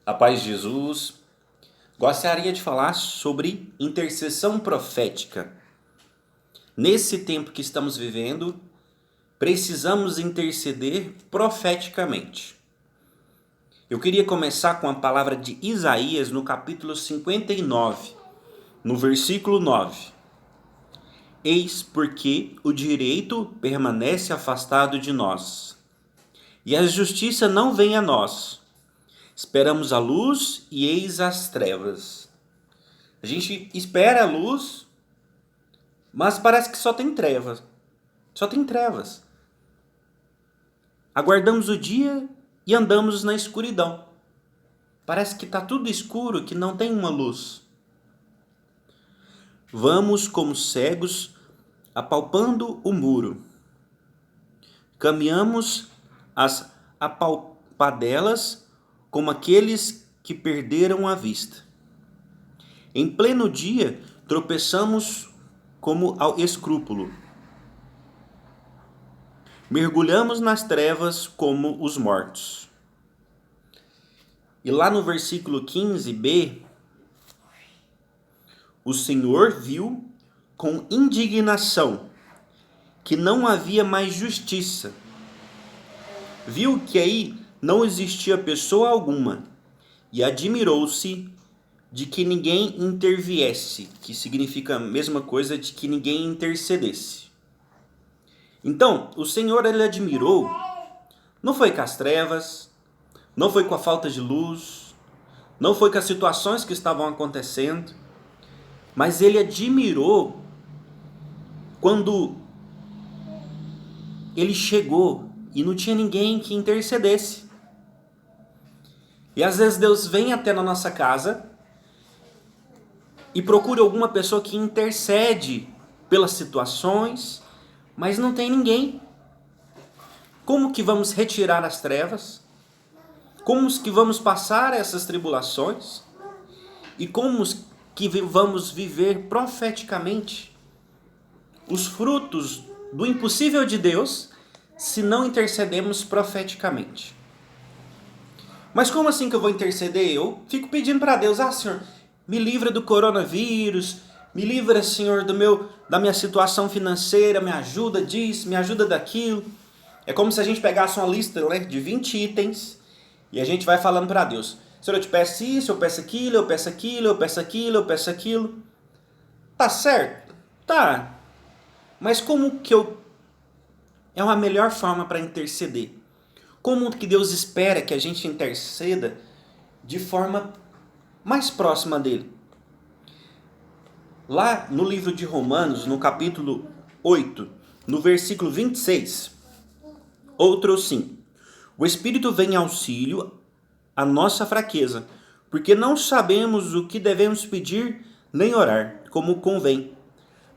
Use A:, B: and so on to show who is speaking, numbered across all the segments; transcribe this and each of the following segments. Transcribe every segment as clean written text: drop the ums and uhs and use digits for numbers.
A: A paz de Jesus. Gostaria de falar sobre intercessão profética. Nesse tempo que estamos vivendo, precisamos interceder profeticamente. Eu queria começar com a palavra de Isaías no capítulo 59, no versículo 9. Eis porque o direito permanece afastado de nós, e a justiça não vem a nós. Esperamos a luz e eis as trevas. A gente espera a luz, mas parece que só tem trevas. Só tem trevas. Aguardamos o dia e andamos na escuridão. Parece que está tudo escuro, que não tem uma luz. Vamos como cegos, apalpando o muro. Caminhamos as apalpadelas como aqueles que perderam a vista. Em pleno dia, tropeçamos como ao escrúpulo. Mergulhamos nas trevas como os mortos. E lá no versículo 15b, o Senhor viu com indignação que não havia mais justiça. Viu que aí não existia pessoa alguma e admirou-se de que ninguém interviesse, que significa a mesma coisa de que ninguém intercedesse. Então, o Senhor ele admirou, não foi com as trevas, não foi com a falta de luz, não foi com as situações que estavam acontecendo, mas ele admirou quando ele chegou e não tinha ninguém que intercedesse. E às vezes Deus vem até na nossa casa e procura alguma pessoa que intercede pelas situações, mas não tem ninguém. Como que vamos retirar as trevas? Como que vamos passar essas tribulações? E como que vamos viver profeticamente os frutos do impossível de Deus se não intercedemos profeticamente? Mas como assim que eu vou interceder? Eu fico pedindo para Deus, Senhor, me livra do coronavírus, me livra, Senhor, da minha situação financeira, me ajuda disso, me ajuda daquilo. É como se a gente pegasse uma lista, né, de 20 itens e a gente vai falando para Deus. Senhor, eu te peço isso, eu peço aquilo, eu peço aquilo, eu peço aquilo, eu peço aquilo. Tá certo? Tá. Mas como que é uma melhor forma para interceder? Como que Deus espera que a gente interceda de forma mais próxima dele? Lá no livro de Romanos, no capítulo 8, no versículo 26, outro sim. O Espírito vem em auxílio à nossa fraqueza, porque não sabemos o que devemos pedir nem orar, como convém.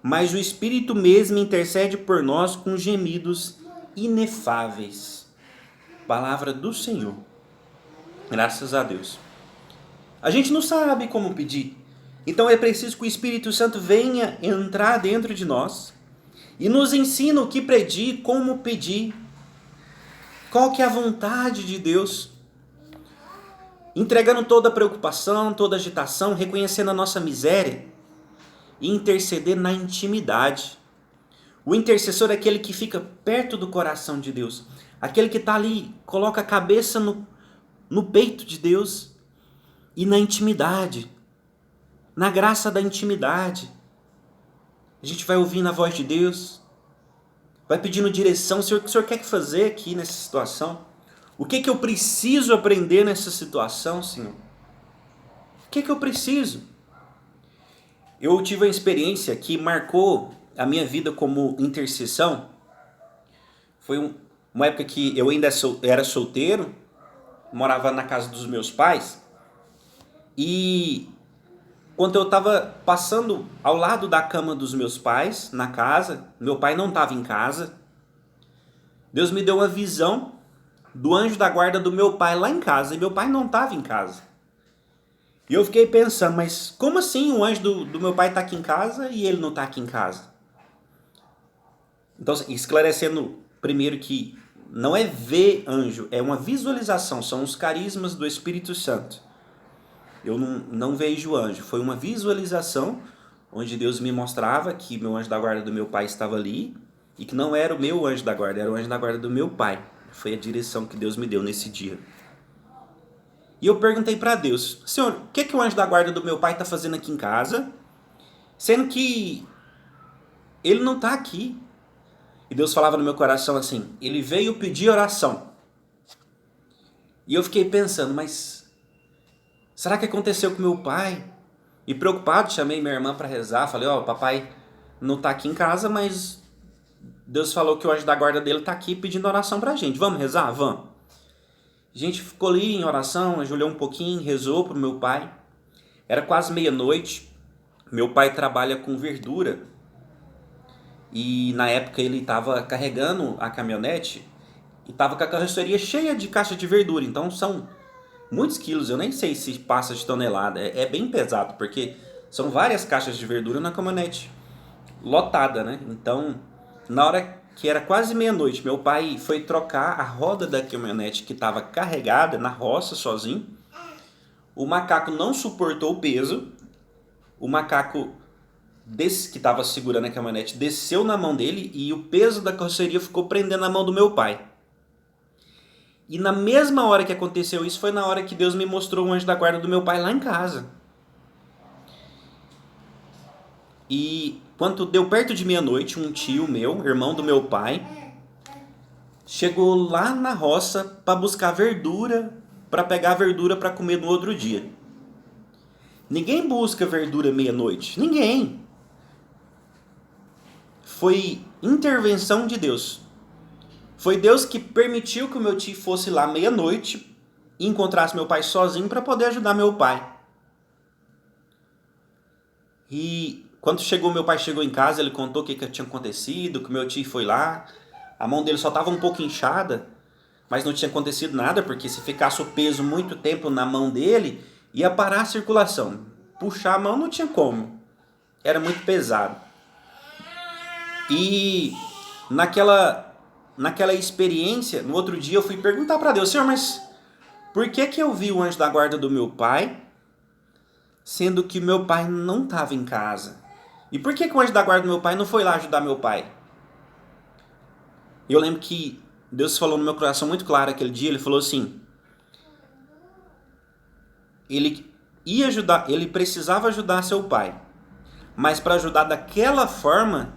A: Mas o Espírito mesmo intercede por nós com gemidos inefáveis. Palavra do Senhor. Graças a Deus. A gente não sabe como pedir. Então é preciso que o Espírito Santo venha entrar dentro de nós e nos ensina o que pedir, como pedir, qual que é a vontade de Deus. Entregando toda a preocupação, toda a agitação, reconhecendo a nossa miséria e interceder na intimidade. O intercessor é aquele que fica perto do coração de Deus, aquele que está ali, coloca a cabeça no peito de Deus e na intimidade, na graça da intimidade. A gente vai ouvindo a voz de Deus, vai pedindo direção. Senhor, o que o Senhor quer fazer aqui nessa situação? O que eu preciso aprender nessa situação, Senhor? O que eu preciso? Eu tive uma experiência que marcou a minha vida como intercessão. Foi uma época que eu ainda era solteiro, morava na casa dos meus pais. E quando eu estava passando ao lado da cama dos meus pais, na casa, meu pai não estava em casa, Deus me deu uma visão do anjo da guarda do meu pai lá em casa, e meu pai não estava em casa. E eu fiquei pensando, mas como assim o anjo do meu pai está aqui em casa e ele não está aqui em casa? Então, esclarecendo primeiro que não é ver anjo, é uma visualização, são os carismas do Espírito Santo. eu não vejo o anjo. Foi uma visualização onde Deus me mostrava que meu anjo da guarda do meu pai estava ali e que não era o meu anjo da guarda, era o anjo da guarda do meu pai. Foi a direção que Deus me deu nesse dia. E eu perguntei para Deus: Senhor, o que o anjo da guarda do meu pai está fazendo aqui em casa? Sendo que ele não está aqui. E Deus falava no meu coração assim: ele veio pedir oração. E eu fiquei pensando, mas será que aconteceu com meu pai? E preocupado, chamei minha irmã para rezar. Falei: ó, papai não está aqui em casa, mas Deus falou que o anjo da guarda dele está aqui pedindo oração para a gente. Vamos rezar? Vamos. A gente ficou ali em oração, ajoelhou um pouquinho, rezou para o meu pai. Era quase meia-noite. Meu pai trabalha com verdura. E na época ele estava carregando a caminhonete e estava com a carroceria cheia de caixa de verdura. Então são muitos quilos, eu nem sei se passa de tonelada. É bem pesado, porque são várias caixas de verdura na caminhonete lotada, né? Então, na hora que era quase meia-noite, meu pai foi trocar a roda da caminhonete que estava carregada na roça sozinho. O macaco não suportou o peso. O macaco que estava segurando a caminhonete desceu na mão dele e o peso da carroceria ficou prendendo a mão do meu pai. E na mesma hora que aconteceu isso, foi na hora que Deus me mostrou o anjo da guarda do meu pai lá em casa. E quando deu perto de meia-noite, um tio meu, irmão do meu pai, chegou lá na roça para buscar verdura, para pegar verdura para comer no outro dia. Ninguém busca verdura meia-noite, ninguém. Foi intervenção de Deus. Foi Deus que permitiu que o meu tio fosse lá meia-noite e encontrasse meu pai sozinho para poder ajudar meu pai. E quando meu pai chegou em casa, ele contou o que tinha acontecido, que o meu tio foi lá. A mão dele só estava um pouco inchada, mas não tinha acontecido nada, porque se ficasse o peso muito tempo na mão dele, ia parar a circulação. Puxar a mão não tinha como. Era muito pesado. E naquela experiência, no outro dia eu fui perguntar para Deus: Senhor, mas por que eu vi o anjo da guarda do meu pai, sendo que meu pai não estava em casa? E por que o anjo da guarda do meu pai não foi lá ajudar meu pai? Eu lembro que Deus falou no meu coração muito claro aquele dia. Ele falou assim: ele precisava ajudar seu pai, mas para ajudar daquela forma,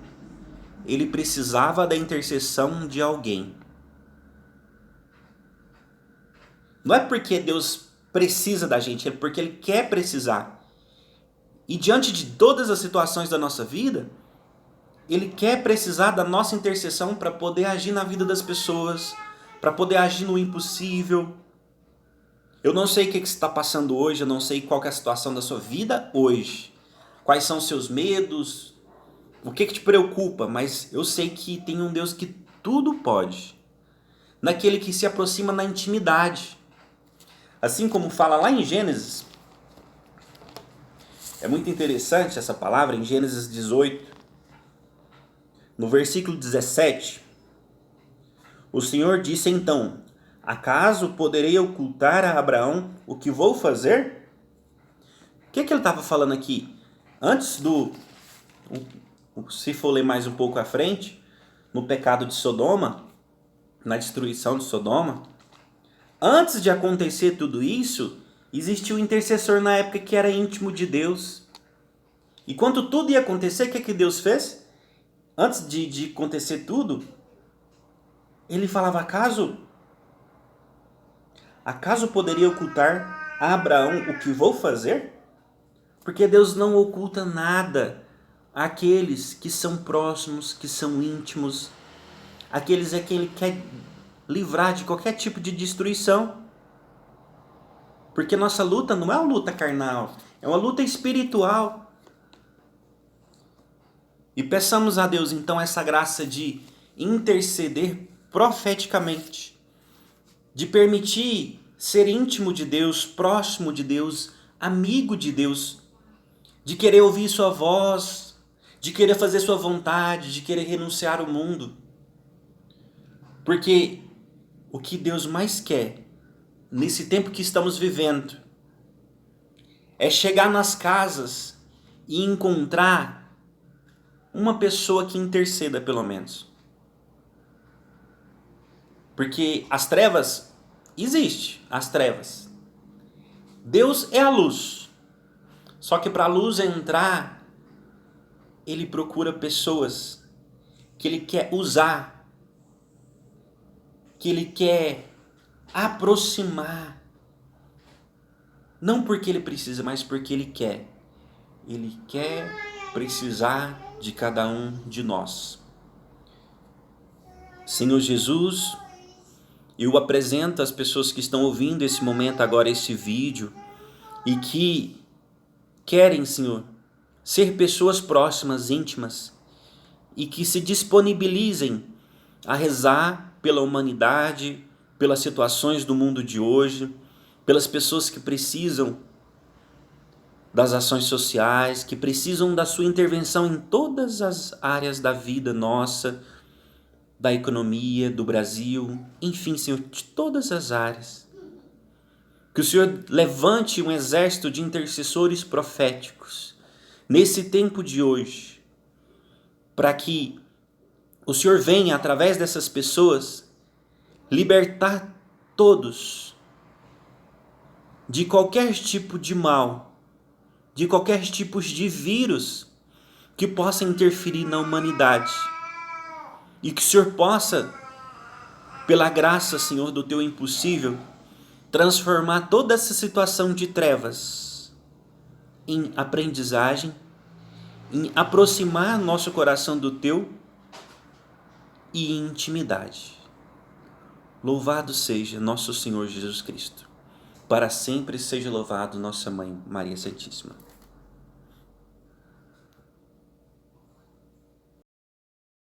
A: ele precisava da intercessão de alguém. Não é porque Deus precisa da gente, é porque Ele quer precisar. E diante de todas as situações da nossa vida, Ele quer precisar da nossa intercessão para poder agir na vida das pessoas, para poder agir no impossível. Eu não sei o que você está passando hoje, eu não sei qual que é a situação da sua vida hoje. Quais são os seus medos, o que te preocupa, mas eu sei que tem um Deus que tudo pode. Naquele que se aproxima na intimidade. Assim como fala lá em Gênesis, é muito interessante essa palavra, em Gênesis 18, no versículo 17, o Senhor disse então: acaso poderei ocultar a Abraão o que vou fazer? O que ele estava falando aqui? Antes se for ler mais um pouco à frente, no pecado de Sodoma, na destruição de Sodoma, antes de acontecer tudo isso, existia um intercessor na época que era íntimo de Deus. E quando tudo ia acontecer, o que Deus fez? Antes de acontecer tudo, ele falava: acaso poderia ocultar a Abraão o que vou fazer? Porque Deus não oculta nada àqueles que são próximos, que são íntimos, aqueles a quem Ele quer livrar de qualquer tipo de destruição. Porque nossa luta não é uma luta carnal, é uma luta espiritual. E peçamos a Deus então essa graça de interceder profeticamente, de permitir ser íntimo de Deus, próximo de Deus, amigo de Deus, de querer ouvir sua voz, de querer fazer sua vontade, de querer renunciar ao mundo. Porque o que Deus mais quer nesse tempo que estamos vivendo é chegar nas casas e encontrar uma pessoa que interceda, pelo menos. Porque as trevas, existe as trevas. Deus é a luz. Só que para a luz entrar, ele procura pessoas que ele quer usar, que ele quer aproximar. Não porque ele precisa, mas porque ele quer. Ele quer precisar de cada um de nós. Senhor Jesus, eu apresento às pessoas que estão ouvindo esse momento agora, esse vídeo, e que querem, Senhor, ser pessoas próximas, íntimas, e que se disponibilizem a rezar pela humanidade, pelas situações do mundo de hoje, pelas pessoas que precisam das ações sociais, que precisam da sua intervenção em todas as áreas da vida nossa, da economia, do Brasil, enfim, Senhor, de todas as áreas. Que o Senhor levante um exército de intercessores proféticos nesse tempo de hoje, para que o Senhor venha, através dessas pessoas, libertar todos de qualquer tipo de mal, de qualquer tipo de vírus que possa interferir na humanidade. E que o Senhor possa, pela graça, Senhor, do Teu impossível, transformar toda essa situação de trevas em aprendizagem, em aproximar nosso coração do Teu e em intimidade. Louvado seja nosso Senhor Jesus Cristo. Para sempre seja louvado nossa Mãe Maria Santíssima.